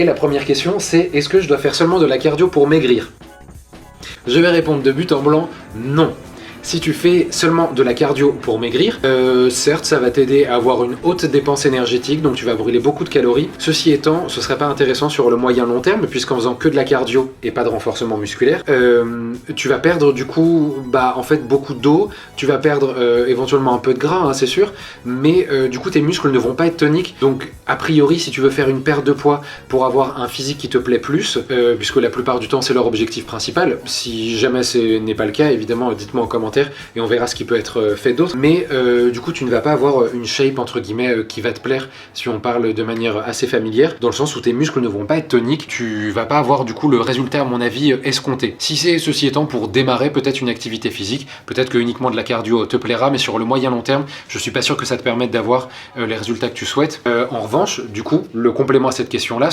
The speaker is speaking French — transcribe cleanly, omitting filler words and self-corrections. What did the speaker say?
Et la première question, c'est est-ce que je dois faire seulement de la cardio pour maigrir? Je vais répondre de but en blanc, non. Si tu fais seulement de la cardio pour maigrir, certes ça va t'aider à avoir une haute dépense énergétique, donc tu vas brûler beaucoup de calories. Ceci étant, ce serait pas intéressant sur le moyen long terme, puisqu'en faisant que de la cardio et pas de renforcement musculaire, tu vas perdre du coup en fait beaucoup d'eau, tu vas perdre éventuellement un peu de gras, hein, c'est sûr, mais du coup tes muscles ne vont pas être toniques. Donc a priori, si tu veux faire une perte de poids pour avoir un physique qui te plaît plus, puisque la plupart du temps c'est leur objectif principal, si jamais ce n'est pas le cas, évidemment dites-moi en commentaire et on verra ce qui peut être fait d'autre, mais du coup tu ne vas pas avoir une shape entre guillemets qui va te plaire si on parle de manière assez familière, dans le sens où tes muscles ne vont pas être toniques, tu vas pas avoir du coup le résultat à mon avis escompté. Si c'est ceci étant pour démarrer peut-être une activité physique, peut-être que uniquement de la cardio te plaira, mais sur le moyen long terme je suis pas sûr que ça te permette d'avoir les résultats que tu souhaites. En revanche du coup le complément à cette question là,